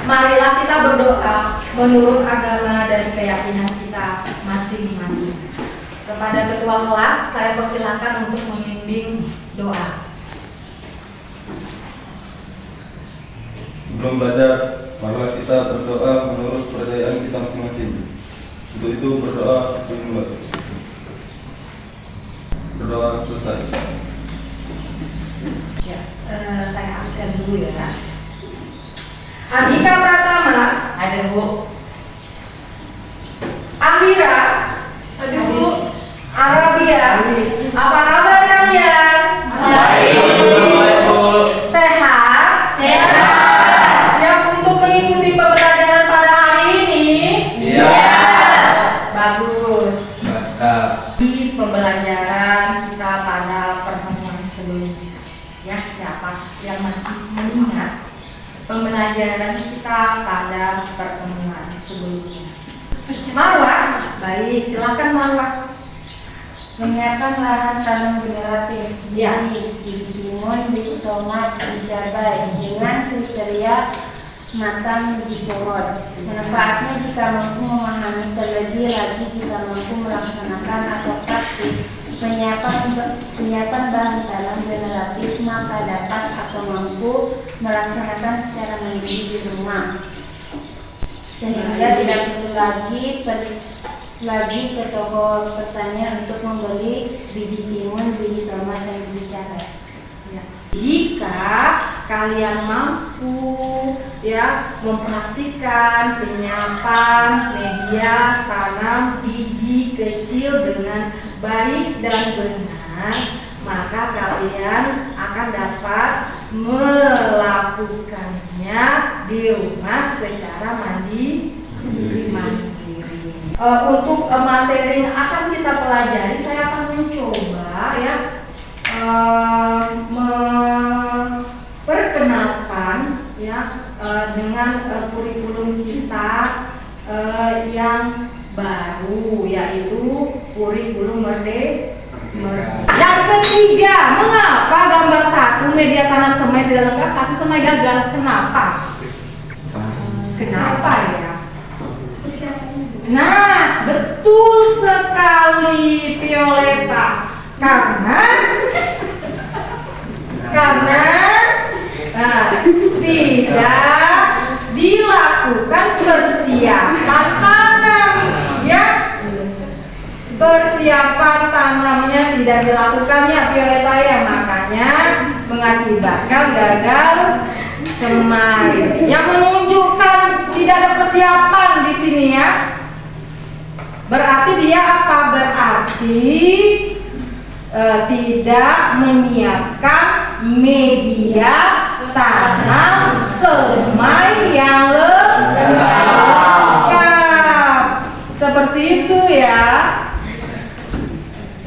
Marilah kita berdoa menurut agama dan keyakinan kita masing-masing. Kepada ketua kelas, saya persilakan untuk membimbing doa. Sebelum belajar, marilah kita berdoa menurut kepercayaan kita masing-masing. Untuk itu berdoa dimulai. Berdoa selesai. Ya, saya absen dulu ya. Andika Pratama, ada Bu. Amira, ada Bu. Arabia, apa kabar kalian? Baik, Bu. Sehat? Sehat. Siap untuk mengikuti pembelajaran pada hari ini? Siap. Bagus. Mantap. Di pembelajaran kita pada pertemuan sebelumnya, ya, siapa yang masih mengingat pembelajaran kita pada pertemuan sebelumnya? Marwah, baik, silakan Marwah. Menyiapkan lahan tanam generatif Ya. di timun, di tomat, di cabai dengan kriteria matang di pohon. Manfaatnya jika mampu memahami, terlebih lagi jika mampu melaksanakan atau praktik penyiapan bahan tanam generatif, maka dapat atau mampu melaksanakan secara mandiri di rumah, sehingga tidak perlu lagi ke toko pertanian untuk membeli biji timun, biji tomat, dan biji cabai. Ya. Jika kalian mampu ya mempraktikkan penyiapan media tanam biji kecil dengan baik dan benar, maka kalian akan dapat melakukannya di rumah secara mandiri. Untuk materi yang akan kita pelajari, saya akan mencoba ya memperkenalkan ya dengan kurikulum kita yang baru, yaitu kurikulum Merdeka. Yang ketiga, mengapa gambar 1 media tanam semai tidak lengkap, pasti semai gagal? Kenapa? Kenapa ya? Nah, betul sekali Violeta. Karena tidak dilakukan persiapan tanam, ya. Persiapan tanamnya tidak dilakukan ya Violeta ya, makanya mengakibatkan gagal semai. Yang menunjukkan tidak ada persiapan di sini ya. Berarti dia apa? Berarti tidak menyiapkan media tanam semai yang lengkap. Seperti itu ya.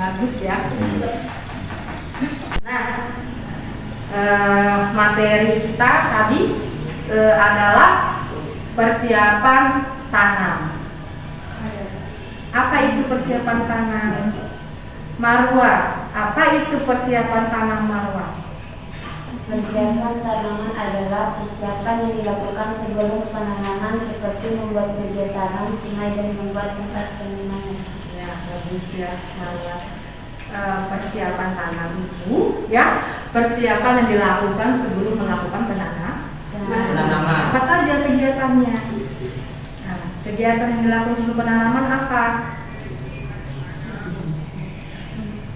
Bagus ya. Nah, materi kita tadi adalah persiapan tanam. Apa itu persiapan tanam? Marwah, apa itu persiapan tanam Marwah? Persiapan tanaman adalah persiapan yang dilakukan sebelum penanaman, seperti membuat media tanam, semai, dan membuat tempat penanaman. Ya, bagus ya, Marwah. Persiapan tanam itu ya persiapan yang dilakukan sebelum melakukan penanaman. Apa saja kegiatannya? Nah, kegiatan yang dilakukan sebelum penanaman apa?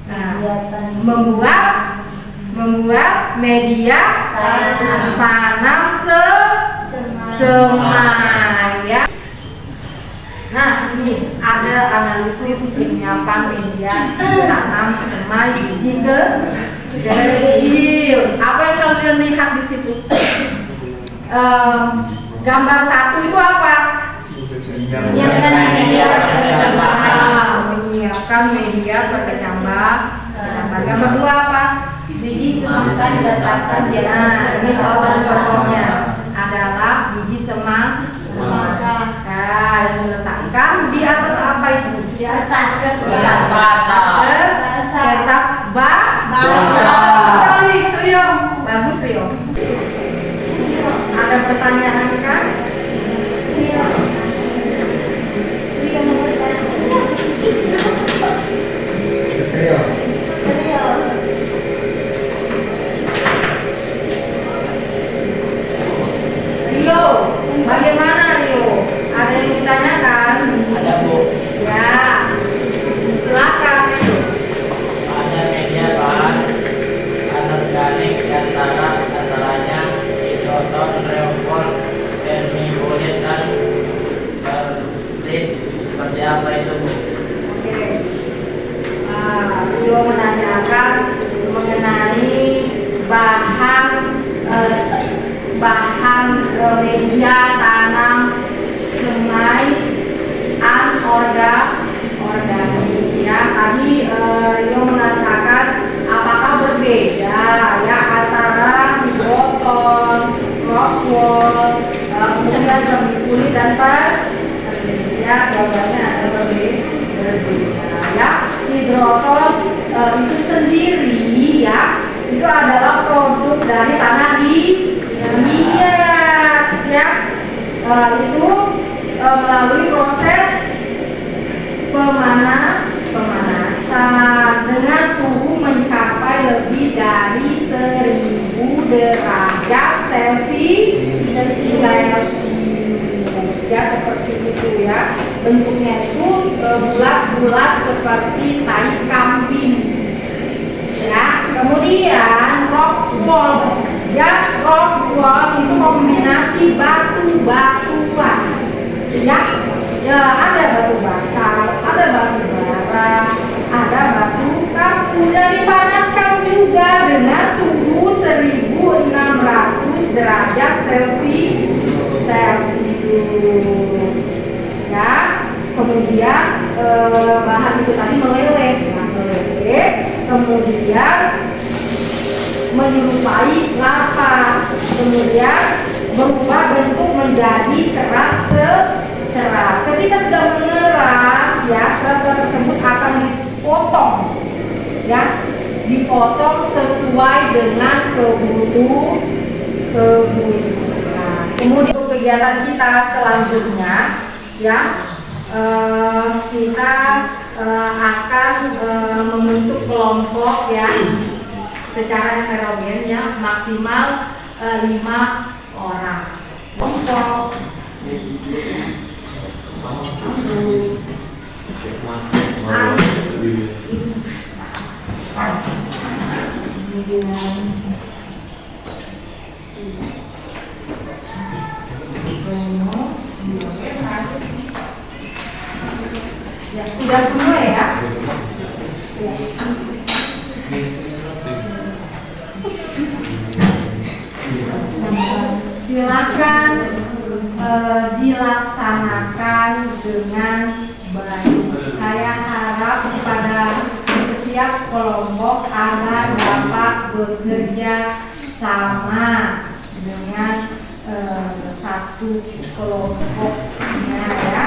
Nah, membuat media tanam semai ya. Nah, ini ada analisis penyiapan media tanam semai biji kecil. Apa yang kalian lihat di situ? Gambar 1 itu apa? Menyiapkan media berkecambah. Gambar 2 apa? Biji semangka diletakkan di atas. Ini contohnya adalah biji semangka. Nah, yang diletakkan di atas apa itu? Di atas Kertas basah. Kertas basah. Kali, Rio. Bagus, Rio. Ada pertanyaan kan? Bagaimana Rio? Ada yang ditanyakan? Ada Bu. Ya, silakan Rio. Ada media bahan anorganik antaranya hidroton, reopol, vermiculite, dan perlit. Seperti apa itu Bu? Oke. Rio menanyakan mengenai bahan media tanam semai organik ya. Tadi Rio mengatakan apakah berbeda ya antara hidroton, rockwool, kemudian vermiculite dan ya, jawabannya ada berbeda ya. Hidroton itu sendiri ya, itu adalah produk dari tanah liat ya. Itu melalui proses pemanasan dengan suhu mencapai lebih dari 1000 derajat Celcius ya, seperti itu ya. Bentuknya itu bulat-bulat seperti tai kambing ya. Kemudian rockwool ya, rockwool itu kombinasi batu-batuan ya. Ada batu basalt, ada batu bara, ada batu kapur, dan dipanaskan juga dengan suhu 1600 derajat Celcius ya. Kemudian bahan itu tadi meleleh, kemudian menyerupai lava, kemudian berubah bentuk menjadi serat. Ketika sudah mengeras ya, serat tersebut akan dipotong sesuai dengan kebutuhan. Kemudian untuk kegiatan kita selanjutnya ya, kita akan membentuk kelompok ya secara heterogen ya, maksimal 5 orang. Kelompok ya, sudah semua ya. Silakan dilaksanakan dengan baik. Saya harap kepada setiap kelompok agar dapat bekerja sama dengan satu kelompoknya ya.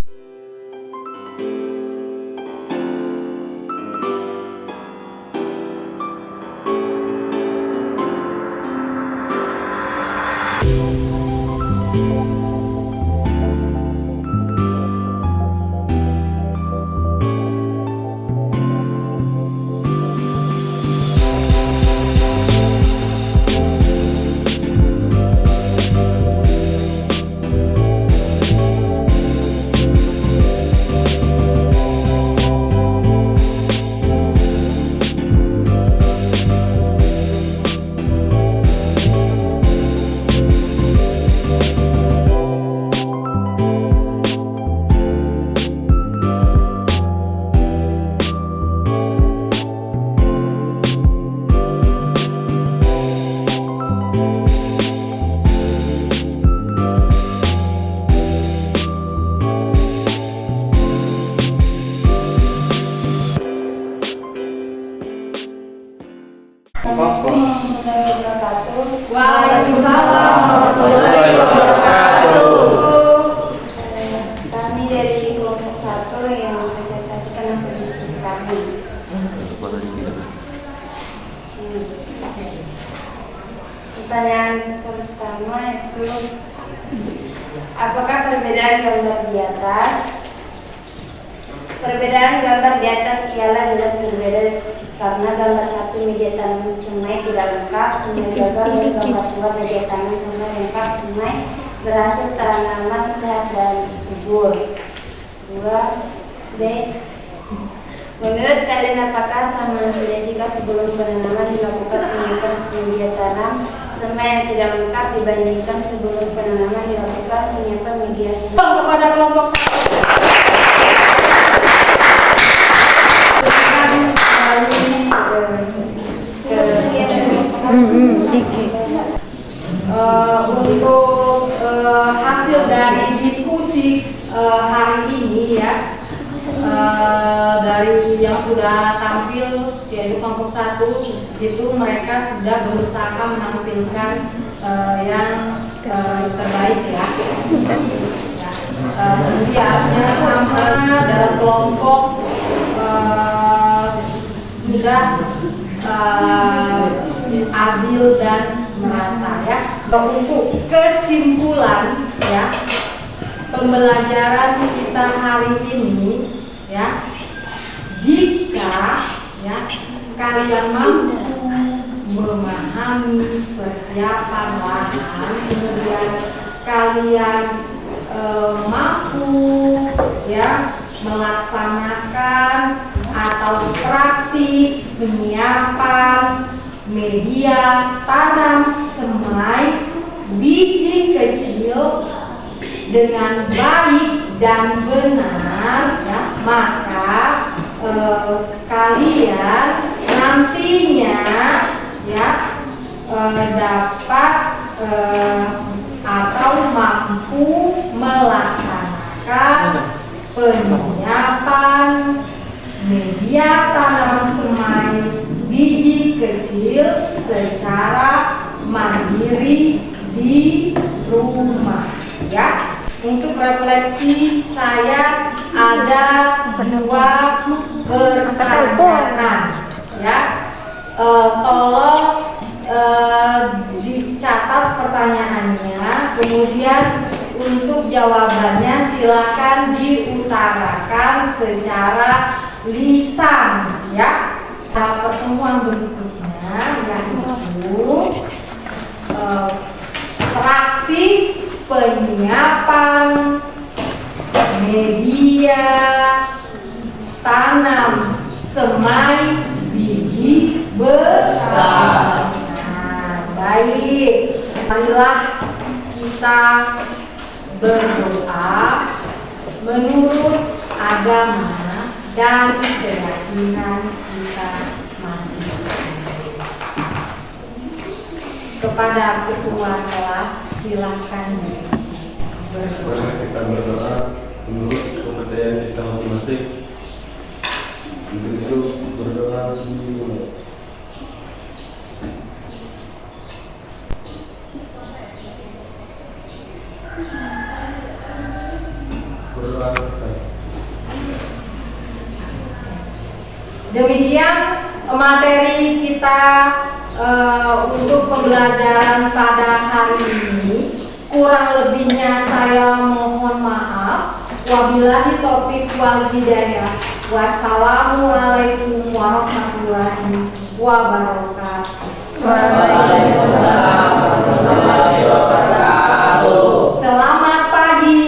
Waalaikumsalam warahmatullahi wabarakatuh. Kami dari kelompok 1 yang mempresentasikan hasil diskusi kami. Pertanyaan pertama itu, apakah perbedaan gambar di atas? Perbedaan gambar di atas ialah jelas berbeda karena gambar 1 media tanam semai tidak lengkap, semai gagal, dan gambar 2 media tanam semai lengkap, semai berhasil tanaman sehat dan subur. 2B. Menurut kalian apakah sama saja jika sebelum penanaman dilakukan penyiapan tanam sama yang tidak lengkap dibandingkan sebelum penanaman dilakukan penyiapan media tanam? Kepada kelompok 1. Untuk hasil dari diskusi hari ini ya, dari yang sudah tampil yaitu kelompok 1 itu mereka sudah berusaha menampilkan yang terbaik ya. Kemudiannya sama dalam kelompok sudah adil dan merata ya. Untuk kesimpulan ya, pembelajaran kita hari ini ya, jika ya kalian mampu memahami persiapan lahan, kemudian kalian mampu ya melaksanakan atau praktik penyiapan media tanam semai biji kecil dengan baik dan benar ya, maka kalian nantinya ya dapat atau mampu melaksanakan penyiapan media tanam semai biji kecil secara mandiri di rumah ya. Untuk refleksi saya ada 2 pertanyaan ya. Tolong dicatat pertanyaannya, kemudian untuk jawabannya silakan diutarakan secara lisan ya. Pertemuan berikutnya yaitu praktik penyiapan media tanam semai biji besar. Nah, baik, marilah kita berdoa menurut agama dan keyakinan kita masing-masing. Kepada ketua kelas silakan berdoa. Kita berdoa menurut kepercayaan kita masing-masing. Untuk itu berdoa dimulai. Berdoa. Demikian materi kita untuk pembelajaran pada hari ini. Kurang lebihnya saya mohon maaf. Wabillahi taufiq wal hidayah. Wassalamualaikum warahmatullahi wabarakatuh. Waalaikumsalam warahmatullahi wabarakatuh. Selamat pagi.